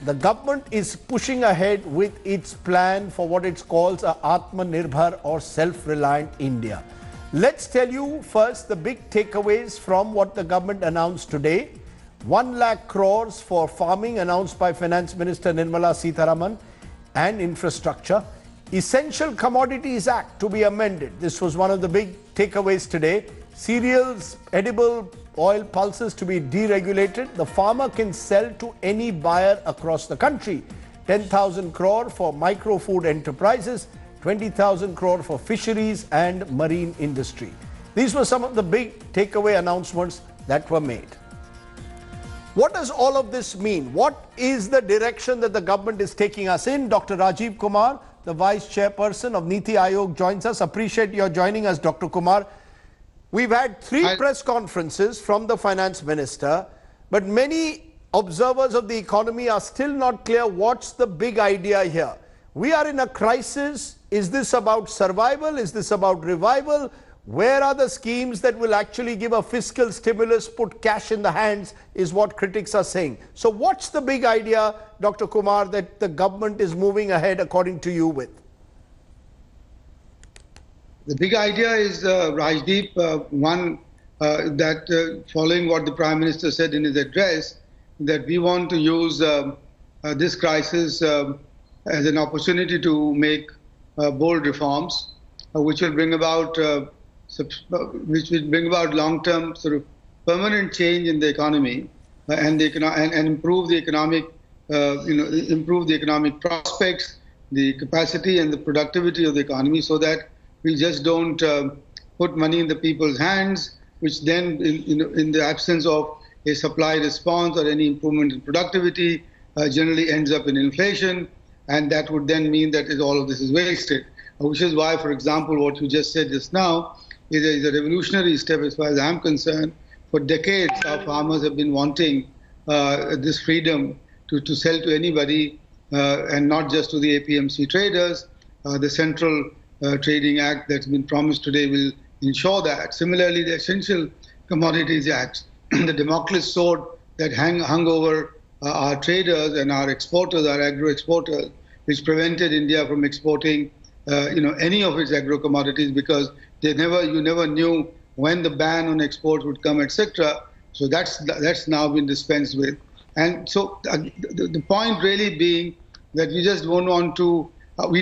The government is pushing ahead with its plan for what it calls a Atmanirbhar or self-reliant India. Let's tell you first the big takeaways from what the government announced today. 1 lakh crores for farming announced by Finance Minister Nirmala Sitharaman and infrastructure. Essential Commodities Act to be amended. This was one of the big takeaways today. Cereals, edible oil pulses to be deregulated. The farmer can sell to any buyer across the country. 10,000 crore for micro food enterprises, 20,000 crore for fisheries and marine industry. These were some of the big takeaway announcements that were made. What does all of this mean? What is the direction that the government is taking us in? Dr. Rajiv Kumar, the Vice Chairperson of Niti Aayog, joins us. Appreciate your joining us, Dr. Kumar. We've had three press conferences from the Finance Minister, but many observers of the economy are still not clear what's the big idea here. We are in a crisis. Is this about survival? Is this about revival? Where are the schemes that will actually give a fiscal stimulus, put cash in the hands, is what critics are saying. So what's the big idea, Dr. Kumar, that the government is moving ahead according to you with? The big idea is, Rajdeep, following what the Prime Minister said in his address, that we want to use this crisis as an opportunity to make bold reforms, which will bring about long-term sort of permanent change in the economy and improve the economic, improve the economic prospects, the capacity and the productivity of the economy, so that we just don't put money in the people's hands, which then, in the absence of a supply response or any improvement in productivity, generally ends up in inflation, and that would then mean that all of this is wasted. Which is why, for example, what you just said just now is a revolutionary step as far as I'm concerned. For decades, our farmers have been wanting this freedom to sell to anybody, and not just to the APMC traders. The Central Trading Act that's been promised today will ensure that. Similarly, the Essential Commodities Act, the Damocles sword that hung over our traders and our exporters, our agro-exporters, which prevented India from exporting any of its agro-commodities, because you never knew when the ban on exports would come, etc. So that's now been dispensed with. And so the point really being that we just don't want to, we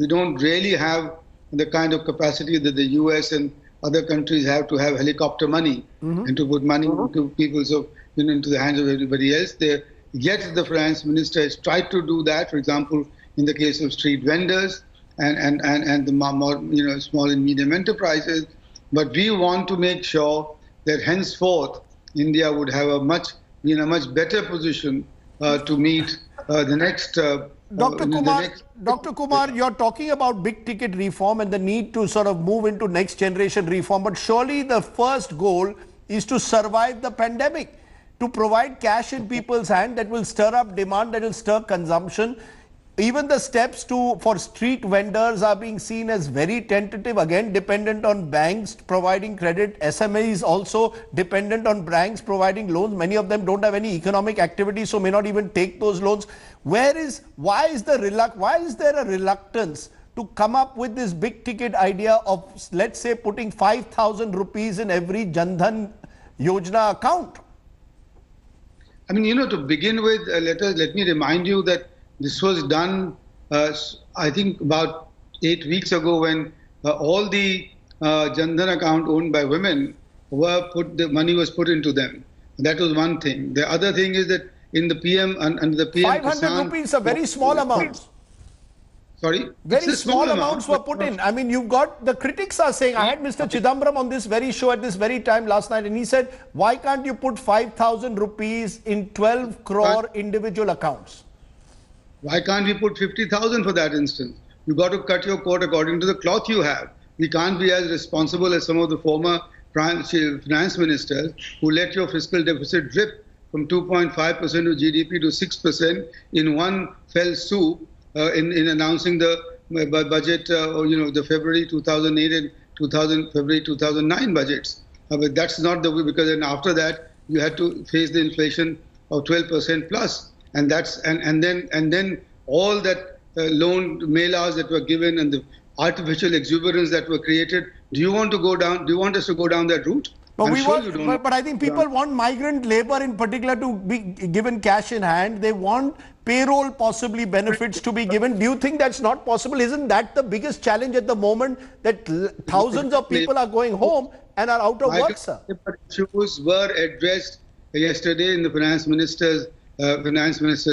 don't really have the kind of capacity that the US and other countries have to have helicopter money and to put money into people's, into the hands of everybody else. Yet the finance minister has tried to do that, for example, in the case of street vendors and the more, small and medium enterprises. But we want to make sure that henceforth India would have be in a much better position to meet the next. Dr. Kumar, you're talking about big ticket reform and the need to sort of move into next generation reform, but surely the first goal is to survive the pandemic, to provide cash in people's hand that will stir up demand, that will stir consumption. Even the steps for street vendors are being seen as very tentative, again dependent on banks providing credit. SMEs also dependent on banks providing loans. Many of them don't have any economic activity, so may not even take those loans. Why is there a reluctance to come up with this big ticket idea of, let's say, putting 5,000 rupees in every Jan Dhan Yojana account? I mean, to begin with, let me remind you that this was done, I think, about 8 weeks ago, when all the Jan Dhan account owned by women the money was put into them. That was one thing. The other thing is that in the PM and the PM 500 rupees, a very small amount. Sorry? Very small amounts were put in. I mean, you've got, the critics are saying, I had Mr. Chidambaram on this very show at this very time last night, and he said, why can't you put 5,000 rupees in 12 crore individual accounts? Why can't we put 50,000 for that instance? You've got to cut your coat according to the cloth you have. We can't be as responsible as some of the former finance ministers who let your fiscal deficit drip from 2.5% of GDP to 6% in one fell swoop in announcing the budget, the February 2008 and February 2009 budgets. But that's not the way, because then after that, you had to face the inflation of 12% plus. and then all that loan melas that were given and the artificial exuberance that were created. Do you want to go down? Do you want us to go down that route? But but I think people want migrant labor in particular to be given cash in hand. They want payroll possibly benefits to be given. Do you think that's not possible? Isn't that the biggest challenge at the moment, that thousands of people are going home and are out of work, sir? Issues were addressed yesterday in the finance minister's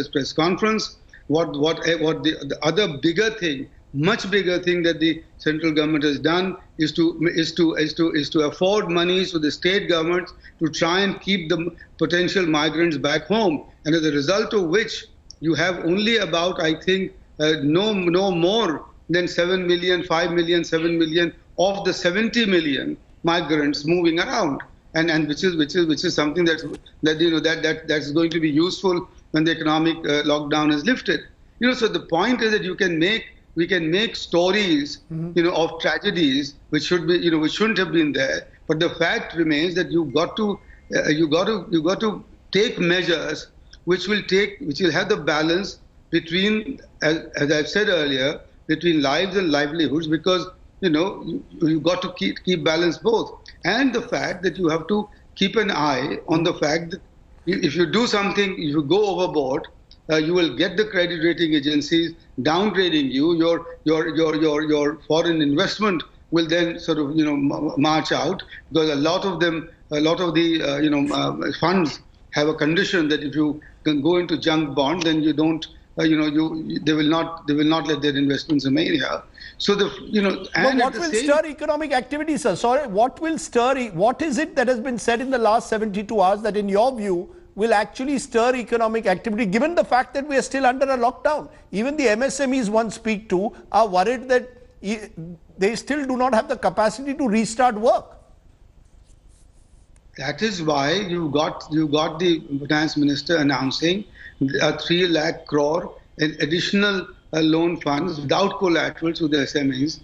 press conference. The other bigger thing, much bigger thing that the central government has done is to afford monies to the state governments to try and keep the potential migrants back home, and as a result of which you have only about, I think, no more than 7 million, 5 million, 7 million of the 70 million migrants moving around, and which is something that's going to be useful when the economic lockdown is lifted. So the point is that we can make stories, of tragedies which shouldn't have been there. But the fact remains that you got to take measures which will have the balance between, as I've said earlier, between lives and livelihoods, because you got to keep balance both, and the fact that you have to keep an eye on the fact that if you do something, if you go overboard, you will get the credit rating agencies downgrading you. Your foreign investment will then sort of march out, because a lot of the funds have a condition that if you can go into junk bond, then you don't they will not let their investments remain here. So what will stir economic activity, sir? Sorry, what is it that has been said in the last 72 hours that in your view will actually stir economic activity, given the fact that we are still under a lockdown? Even the MSMEs one speak to are worried that they still do not have the capacity to restart work. That is why you got the finance minister announcing 3 lakh crore additional loan funds without collateral to the SMEs,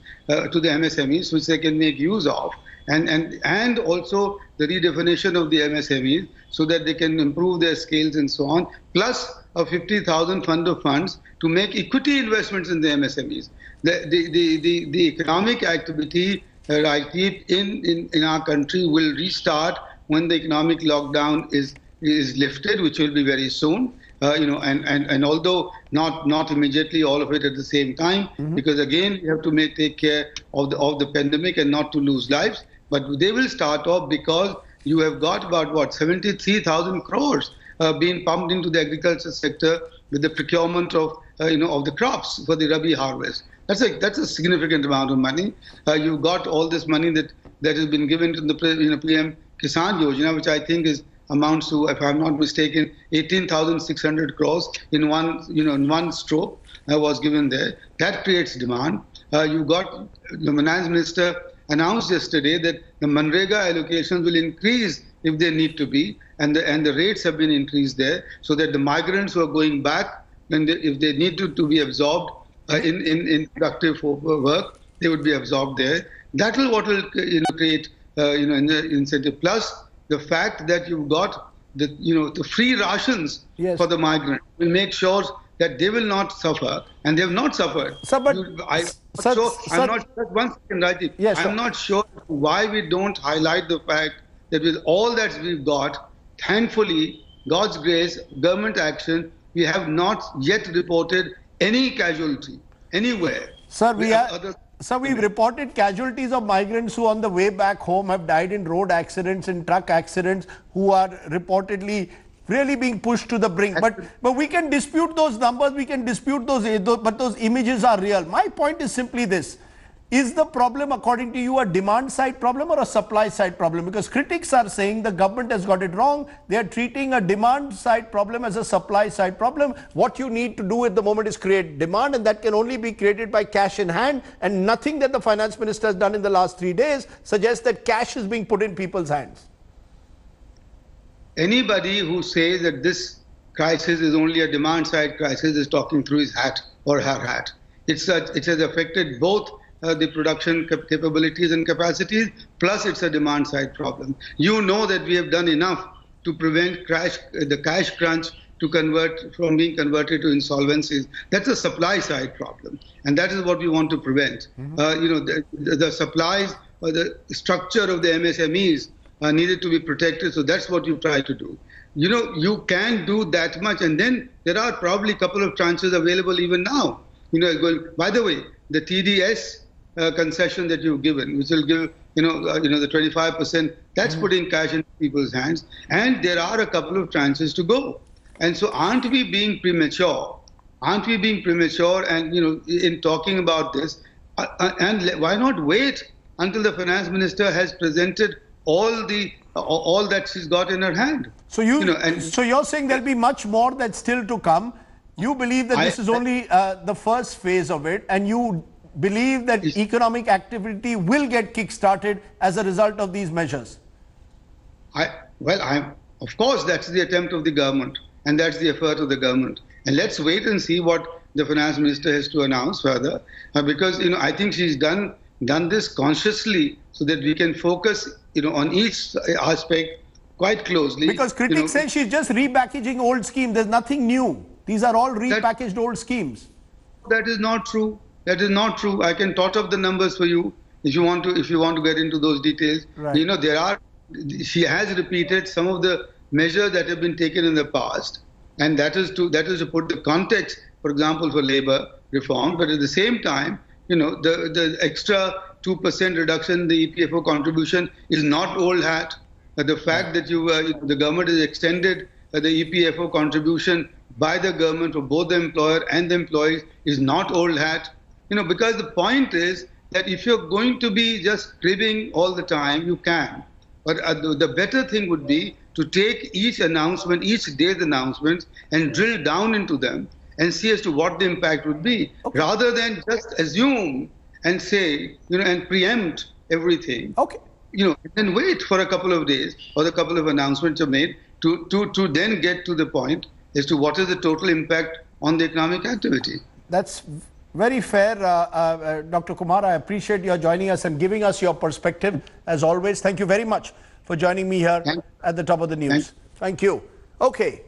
which they can make use of, and also the redefinition of the MSMEs so that they can improve their skills and so on, plus a 50,000 fund of funds to make equity investments in the MSMEs. The economic activity, Rajdeep, in our country will restart when the economic lockdown is lifted, which will be very soon. And although not immediately all of it at the same time, because again you have to take care of the pandemic and not to lose lives. But they will start off because you have got about 73,000 crores being pumped into the agriculture sector with the procurement of the crops for the Rabi harvest. That's a significant amount of money. You've got all this money that has been given to the PM Kisan Yojana, which I think amounts to, if I'm not mistaken, 18,600 crores in one stroke was given there. That creates demand. You got the finance minister announced yesterday that the Manrega allocations will increase if they need to be, and the rates have been increased there, so that the migrants who are going back, if they need to be absorbed in productive work, they would be absorbed there. That will create incentive. Plus the fact that you've got the free rations for the migrants will make sure that they will not suffer, and they have not suffered. Sir, but I'm not sure why we don't highlight the fact that with all that we've got, thankfully, God's grace, government action, we have not yet reported any casualty anywhere. Sir, we've reported casualties of migrants who on the way back home have died in road accidents, in truck accidents, who are reportedly really being pushed to the brink. But we can dispute those numbers, we can dispute but those images are real. My point is simply this. Is the problem, according to you, a demand side problem or a supply side problem? Because critics are saying the government has got it wrong. They are treating a demand side problem as a supply side problem. What you need to do at the moment is create demand, and that can only be created by cash in hand. And nothing that the finance minister has done in the last 3 days suggests that cash is being put in people's hands. Anybody who says that this crisis is only a demand side crisis is talking through his hat or her hat. It has affected both the production capabilities and capacities, plus it's a demand side problem. You know that we have done enough to prevent the cash crunch from being converted to insolvencies. That's a supply side problem, and that is what we want to prevent. The supplies or the structure of the MSMEs needed to be protected, so that's what you try to do. You can do that much, and then there are probably a couple of tranches available even now. By the way, the TDS concession that you've given, which will give the 25%, that's putting cash in people's hands, and there are a couple of tranches to go. And so, aren't we being premature? And in talking about this, and why not wait until the finance minister has presented all that she's got in her hand? So you're saying there'll be much more that's still to come. You believe that this is only the first phase of it, and you believe that economic activity will get kick-started as a result of these measures? Of course, that's the attempt of the government, and that's the effort of the government. And let's wait and see what the finance minister has to announce further, because I think she's done this consciously so that we can focus on each aspect quite closely. Because critics say she's just repackaging old schemes. There's nothing new. These are all repackaged old schemes. That is not true. That is not true. I can tot up the numbers for you if you want to get into those details. Right. She has repeated some of the measures that have been taken in the past, and that is to put the context, for example, for labor reform. But at the same time, the extra 2% reduction in the EPFO contribution is not old hat. The fact that the government has extended the EPFO contribution by the government for both the employer and the employees is not old hat. Because the point is that if you're going to be just cribbing all the time, you can. But the better thing would be to take each day's announcements, and drill down into them and see as to what the impact would be, rather than just assume and say, and preempt everything. Okay. And wait for a couple of days or a couple of announcements are made to then get to the point as to what is the total impact on the economic activity. That's very fair, Dr. Kumar. I appreciate your joining us and giving us your perspective. As always, thank you very much for joining me here at the top of the news. Thank you. Okay.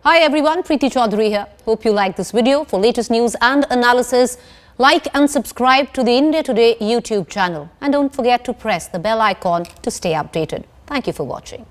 Hi everyone, Preeti Chaudhary here. Hope you like this video. For latest news and analysis, like and subscribe to the India Today YouTube channel. And don't forget to press the bell icon to stay updated. Thank you for watching.